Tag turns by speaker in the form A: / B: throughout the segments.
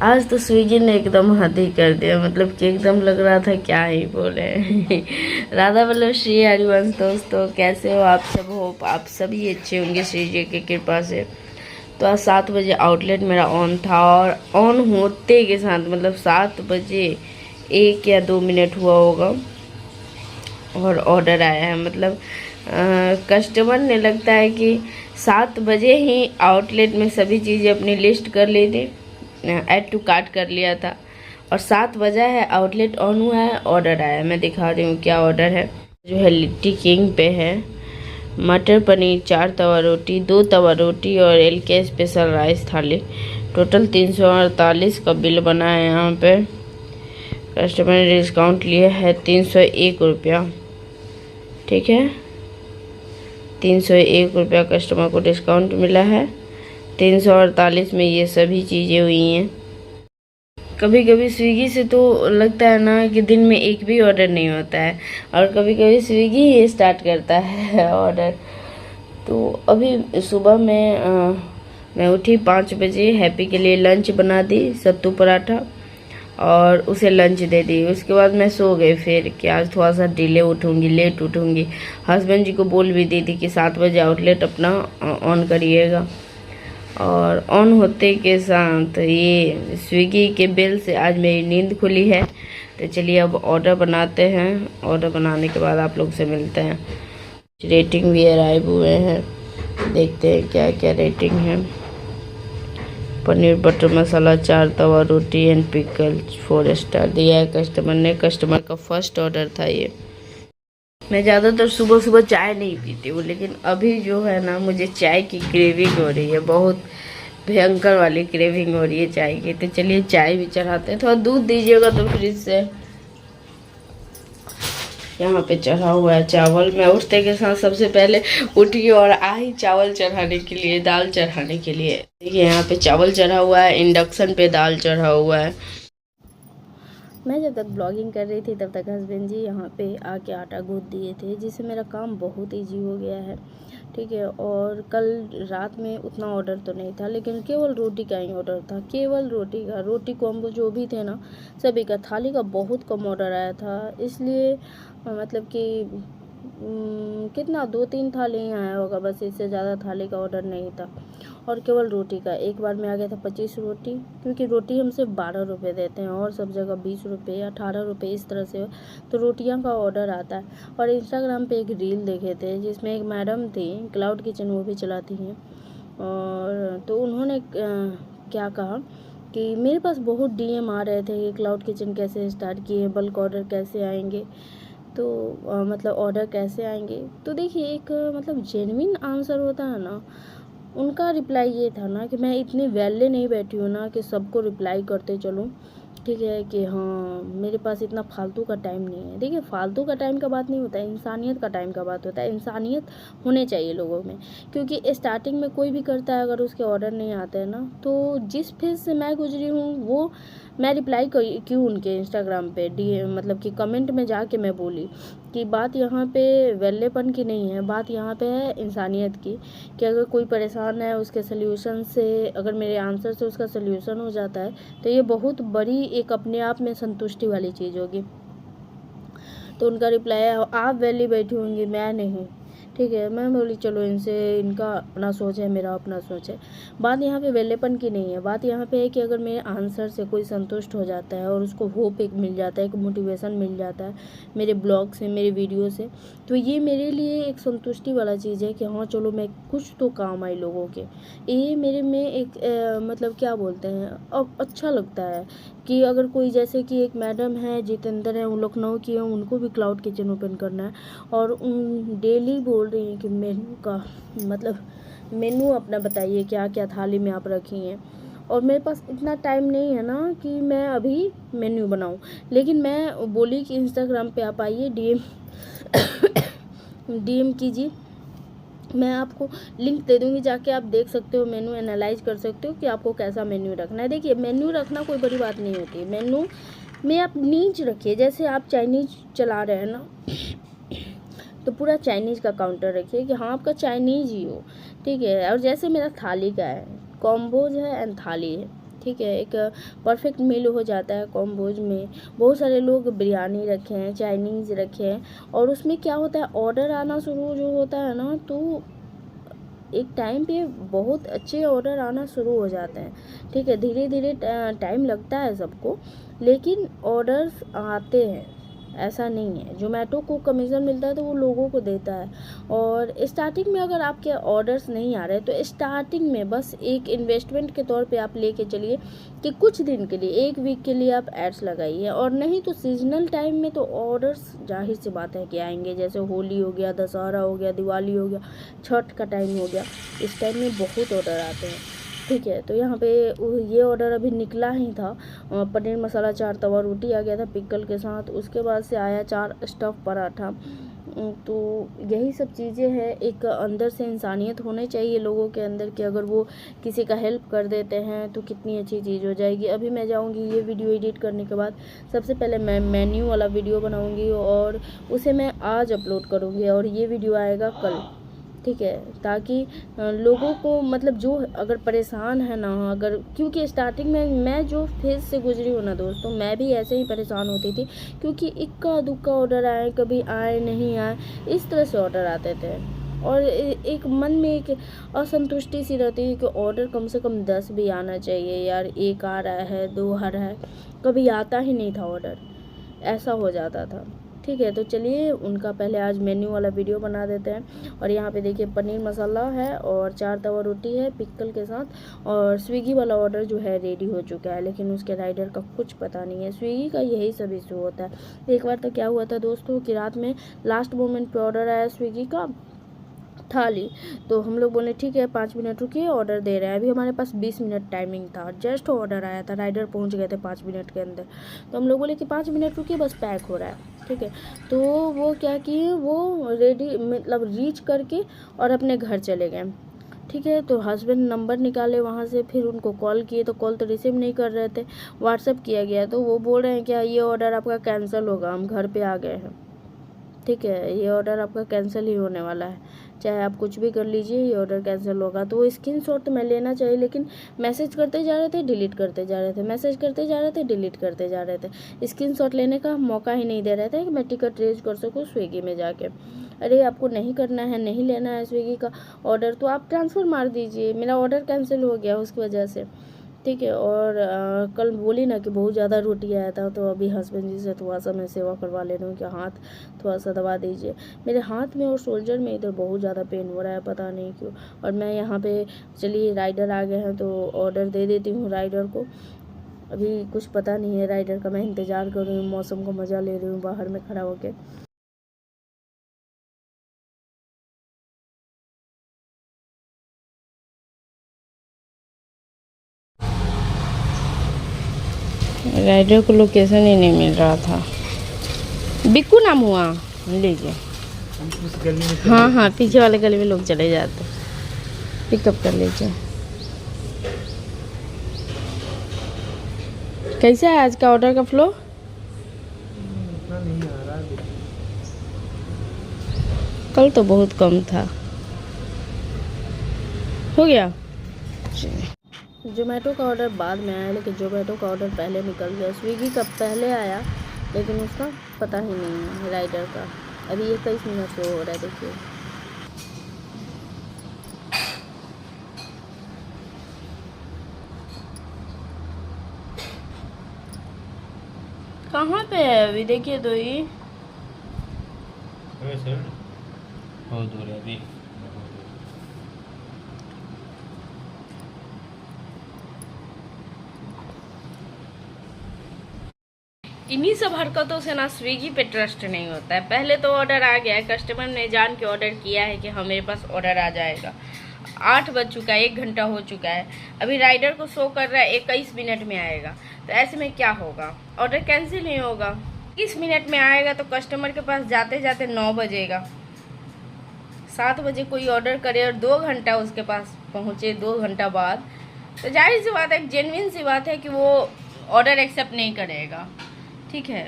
A: आज तो स्विगी ने एकदम हद ही कर दिया, मतलब कि एकदम लग रहा था क्या ही बोले। राधा वल्लभ श्री हरिवंश दोस्तों, कैसे हो आप सब? हो आप सभी अच्छे होंगे श्री जी की कृपा से। तो आज 7 बजे आउटलेट मेरा ऑन था और ऑन होते के साथ मतलब 7 बजे 1 या 2 मिनट हुआ होगा और ऑर्डर आया है। मतलब कस्टमर ने लगता है कि 7 बजे ही आउटलेट में सभी चीज़ें अपनी लिस्ट कर ली थी, ऐड टू कार्ट कर लिया था और 7 बजा है, आउटलेट ऑन हुआ है, ऑर्डर आया है। मैं दिखा रही हूँ क्या ऑर्डर है। जो है लिट्टी किंग पे है मटर पनीर, 4 तवा रोटी, 2 तवा रोटी और LK स्पेशल राइस थाली। टोटल 348 का बिल बना है। यहाँ पे कस्टमर ने डिस्काउंट लिया है 301 रुपया। ठीक है, 301 रुपया कस्टमर को डिस्काउंट मिला है। 348 में ये सभी चीज़ें हुई हैं। कभी कभी स्विगी से तो लगता है ना कि दिन में एक भी ऑर्डर नहीं होता है और कभी कभी स्विगी ही स्टार्ट करता है ऑर्डर। तो अभी सुबह में मैं उठी 5 बजे, हैप्पी के लिए लंच बना दी, सत्तू पराठा, और उसे लंच दे दी। उसके बाद मैं सो गई फिर कि आज थोड़ा सा डिले उठूँगी, लेट उठूँगी। हस्बैंड जी को बोल भी दी थी कि 7 बजे आउटलेट अपना ऑन करिएगा। और ऑन होते के साथ ये स्विगी के बिल से आज मेरी नींद खुली है। तो चलिए अब ऑर्डर बनाते हैं। ऑर्डर बनाने के बाद आप लोग से मिलते हैं। रेटिंग भी अराइव हुए हैं, देखते हैं क्या क्या रेटिंग है। Paneer butter masala, 4 Tawa roti and pickle, 4 star दिया है कस्टमर ने। कस्टमर का फर्स्ट ऑर्डर था ये। मैं ज़्यादातर सुबह सुबह चाय नहीं पीती हूँ, लेकिन अभी जो है ना मुझे चाय की क्रेविंग हो रही है, बहुत भयंकर वाली क्रेविंग हो रही है चाय की। तो चलिए चाय भी चढ़ाते हैं। थोड़ा दूध दीजिएगा तो फ्रिज से। यहाँ पे चढ़ा हुआ है चावल। मैं उठते के साथ सबसे पहले उठी और आई चावल चढ़ाने के लिए, दाल चढ़ाने के लिए। देखिए यहाँ पे चावल चढ़ा हुआ है, इंडक्शन पे दाल चढ़ा हुआ है। मैं जब तक ब्लॉगिंग कर रही थी तब तक हस्बैंड जी यहाँ पे आके आटा गूँथ दिए थे, जिससे मेरा काम बहुत ईजी हो गया है। ठीक है, और कल रात में उतना ऑर्डर तो नहीं था, लेकिन केवल रोटी का ही ऑर्डर था, केवल रोटी का। रोटी कॉम्बो जो भी थे ना सभी का, थाली का बहुत कम ऑर्डर आया था। इसलिए मतलब कि कितना 2-3 थाली ही आया होगा बस, इससे ज़्यादा थाली का ऑर्डर नहीं था। और केवल रोटी का एक बार में आ गया था 25 रोटी, क्योंकि रोटी हम सिर्फ 12 रुपये देते हैं और सब जगह 20 रुपये, 18 रुपये इस तरह से तो रोटियां का ऑर्डर आता है। और इंस्टाग्राम पे एक रील देखे थे जिसमें एक मैडम थी, क्लाउड किचन वो भी चलाती हैं, और तो उन्होंने क्या कहा कि मेरे पास बहुत DM आ रहे थे कि क्लाउड किचन कैसे स्टार्ट किए, बल्क ऑर्डर कैसे आएंगे, तो मतलब ऑर्डर कैसे आएंगे। तो देखिए एक मतलब जेन्युइन आंसर होता है ना। उनका रिप्लाई ये था ना कि मैं इतनी वैल्यू नहीं बैठी हूँ ना कि सबको रिप्लाई करते चलूँ। ठीक है कि हाँ मेरे पास इतना फालतू का टाइम नहीं है। देखिए फालतू का टाइम का बात नहीं होता है, इंसानियत का टाइम का बात होता है। इंसानियत होने चाहिए लोगों में, क्योंकि स्टार्टिंग में कोई भी करता है अगर उसके ऑर्डर नहीं आते हैं ना, तो जिस फेज से मैं गुजरी हूँ वो मैं रिप्लाई क्यों उनके इंस्टाग्राम पे मतलब कि कमेंट में जाके मैं बोली कि बात यहाँ पे वेल्लेपन की नहीं है, बात यहाँ पे है इंसानियत की। कि अगर कोई परेशान है उसके सोल्यूशन से, अगर मेरे आंसर से उसका सोल्यूशन हो जाता है तो ये बहुत बड़ी एक अपने आप में संतुष्टि वाली चीज़ होगी। तो उनका रिप्लाई है आप वैली बैठी होंगी, मैं नहीं। ठीक है, मैं बोली चलो इनसे, इनका अपना सोच है, मेरा अपना सोच है। बात यहाँ पे वेलेपन की नहीं है, बात यहाँ पे है कि अगर मेरे आंसर से कोई संतुष्ट हो जाता है और उसको होप एक मिल जाता है, एक मोटिवेशन मिल जाता है मेरे ब्लॉग से, मेरे वीडियो से, तो ये मेरे लिए एक संतुष्टि वाला चीज़ है कि हाँ चलो मैं कुछ तो काम आई लोगों के। ये मेरे में एक मतलब क्या बोलते हैं, अब अच्छा लगता है कि अगर कोई जैसे कि एक मैडम है जितेंद्र है, वो लखनऊ की है, उनको भी क्लाउड किचन ओपन करना है और उन डेली बोल रही हैं कि मेनू का मतलब मेनू अपना बताइए क्या क्या थाली में आप रखी हैं। और मेरे पास इतना टाइम नहीं है ना कि मैं अभी मेन्यू बनाऊं, लेकिन मैं बोली कि इंस्टाग्राम पे आप आइए, DM कीजिए, मैं आपको लिंक दे दूँगी, जाके आप देख सकते हो, मेन्यू एनालाइज कर सकते हो कि आपको कैसा मेन्यू रखना है। देखिए मेन्यू रखना कोई बड़ी बात नहीं होती है, मेन्यू में आप नीच रखिए। जैसे आप चाइनीज़ चला रहे हैं ना, तो पूरा चाइनीज़ का काउंटर रखिए कि हाँ आपका चाइनीज़ ही हो। ठीक है, और जैसे मेरा थाली का है, कॉम्बोज है एंड थाली है। ठीक है, एक परफेक्ट मील हो जाता है कॉम्बोज में। बहुत सारे लोग बिरयानी रखे हैं, चाइनीज़ रखे हैं, और उसमें क्या होता है, ऑर्डर आना शुरू जो होता है ना, तो एक टाइम पे बहुत अच्छे ऑर्डर आना शुरू हो जाते हैं। ठीक है, धीरे धीरे टाइम लगता है सबको, लेकिन ऑर्डर्स आते हैं, ऐसा नहीं है। जोमेटो को कमीशन मिलता है तो वो लोगों को देता है। और स्टार्टिंग में अगर आपके ऑर्डर्स नहीं आ रहे तो स्टार्टिंग में बस एक इन्वेस्टमेंट के तौर पे आप लेके चलिए कि कुछ दिन के लिए, 1 वीक के लिए आप एड्स लगाइए। और नहीं तो सीजनल टाइम में तो ऑर्डर्स जाहिर सी बात है कि आएंगे। जैसे होली हो गया, दशहरा हो गया, दिवाली हो गया, छठ का टाइम हो गया, इस टाइम में बहुत ऑर्डर आते हैं। ठीक है, तो यहाँ पे ये ऑर्डर अभी निकला ही था, पनीर मसाला 4 तवा रोटी आ गया था पिकल के साथ। उसके बाद से आया 4 स्टफ़ पराठा। तो यही सब चीज़ें हैं। एक अंदर से इंसानियत होनी चाहिए लोगों के अंदर कि अगर वो किसी का हेल्प कर देते हैं तो कितनी अच्छी चीज़ हो जाएगी। अभी मैं जाऊंगी ये वीडियो एडिट करने के बाद, सबसे पहले मैं मेन्यू वाला वीडियो बनाऊंगी और उसे मैं आज अपलोड करूंगी, और ये वीडियो आएगा कल। ठीक है, ताकि लोगों को मतलब जो अगर परेशान है ना, अगर, क्योंकि स्टार्टिंग में मैं जो फेज से गुजरी हूँ ना दोस्तों, मैं भी ऐसे ही परेशान होती थी, क्योंकि इक्का दुक्का ऑर्डर आए, कभी आए नहीं आए, इस तरह से ऑर्डर आते थे। और एक मन में एक असंतुष्टि सी रहती है कि ऑर्डर कम से कम 10 भी आना चाहिए यार, 1 आ रहा है, 2 आ रहा है, कभी आता ही नहीं था ऑर्डर, ऐसा हो जाता था। ठीक है, तो चलिए उनका पहले आज मेन्यू वाला वीडियो बना देते हैं। और यहाँ पे देखिए पनीर मसाला है और 4 तवा रोटी है पिकल के साथ। और स्विगी वाला ऑर्डर जो है रेडी हो चुका है, लेकिन उसके राइडर का कुछ पता नहीं है। स्विगी का यही सब इशू होता है। एक बार तो क्या हुआ था दोस्तों कि रात में लास्ट मोमेंट पे ऑर्डर आया स्विगी का थाली, तो हम लोग बोले ठीक है 5 मिनट रुकिए, ऑर्डर दे रहे हैं। अभी हमारे पास 20 मिनट टाइमिंग था, जस्ट ऑर्डर आया था, राइडर पहुंच गए थे 5 मिनट के अंदर। तो हम लोग बोले कि 5 मिनट रुकिए, बस पैक हो रहा है। ठीक है, तो वो क्या किए, वो रेडी मतलब रीच करके और अपने घर चले गए। ठीक है, तो हस्बैंड नंबर निकाले वहाँ से, फिर उनको कॉल किए तो कॉल तो रिसीव नहीं कर रहे थे। व्हाट्सएप किया गया तो वो बोल रहे हैं कि ये ऑर्डर आपका कैंसिल होगा, हम घर पे आ गए हैं। ठीक है, ये ऑर्डर आपका कैंसिल ही होने वाला है, चाहे आप कुछ भी कर लीजिए, ये ऑर्डर कैंसिल होगा। तो वो स्क्रीनशॉट तो मैं लेना चाहिए, लेकिन मैसेज करते जा रहे थे, डिलीट करते जा रहे थे, मैसेज करते जा रहे थे, डिलीट करते जा रहे थे। स्क्रीनशॉट लेने का मौका ही नहीं दे रहे थे कि मैं टिकट रेज कर सकूँ स्विगी में जाके। अरे आपको नहीं करना है, नहीं लेना है स्विगी का ऑर्डर, तो आप ट्रांसफ़र मार दीजिए। मेरा ऑर्डर कैंसिल हो गया उसकी वजह से। ठीक है, और कल बोली ना कि बहुत ज़्यादा रोटी आया था, तो अभी हस्बैंड जी से थोड़ा सा मैं सेवा करवा ले रही हूँ कि हाथ थोड़ा सा दबा दीजिए। मेरे हाथ में और शोल्डर में इधर बहुत ज़्यादा पेन हो रहा है, पता नहीं क्यों। और मैं यहाँ पे, चलिए राइडर आ गए हैं तो ऑर्डर दे देती हूँ राइडर को। अभी कुछ पता नहीं है राइडर का, मैं इंतज़ार कर रही हूँ, मौसम का मज़ा ले रही हूँ बाहर में खड़ा होकर। राइडर को लोकेशन ही नहीं मिल रहा था। बिक्कू नाम हुआ, लीजिए। हाँ हाँ, पीछे वाले गली में लोग चले जाते, पिकअप कर लीजिए। कैसा है आज का ऑर्डर का फ्लो? नहीं आ रहा, कल तो बहुत कम था। हो गया। जोमेटो का ऑर्डर बाद में आया, लेकिन जोमेटो का ऑर्डर पहले निकल गया। स्विगी का पहले आया, लेकिन उसका पता ही नहीं है राइडर का। अभी 21 मिनट से हो रहा है, देखिए। कहाँ पे है अभी? देखिए तो ये बहुत दूर है अभी। इन्हीं सब हरकतों से ना स्विगी पे ट्रस्ट नहीं होता है। पहले तो ऑर्डर आ गया है, कस्टमर ने जान के ऑर्डर किया है कि हाँ मेरे पास ऑर्डर आ जाएगा। 8 बज चुका है, 1 घंटा हो चुका है, अभी राइडर को शो कर रहा है 21 मिनट में आएगा। तो ऐसे में क्या होगा? ऑर्डर कैंसिल नहीं होगा। 20 मिनट में आएगा तो कस्टमर के पास जाते जाते 9 बजेगा। 7 बजे कोई ऑर्डर करे और 2 घंटा उसके पास पहुँचे 2 घंटा बाद, तो जाहिर सी बात है, जेन्युइन सी बात है कि वो ऑर्डर एक्सेप्ट नहीं करेगा। ठीक है,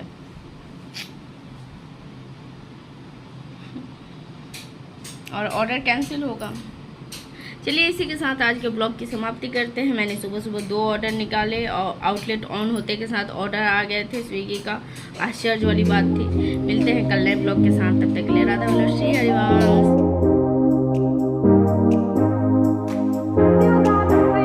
A: और ऑर्डर कैंसिल होगा। चलिए इसी के साथ आज के ब्लॉग की समाप्ति करते हैं। मैंने सुबह सुबह 2 ऑर्डर निकाले और आउटलेट ऑन होते के साथ ऑर्डर आ गए थे स्विगी का। आश्चर्य वाली बात थी। मिलते हैं कल नए ब्लॉग के साथ, तब तक के लिए राधा श्री हरिवंश।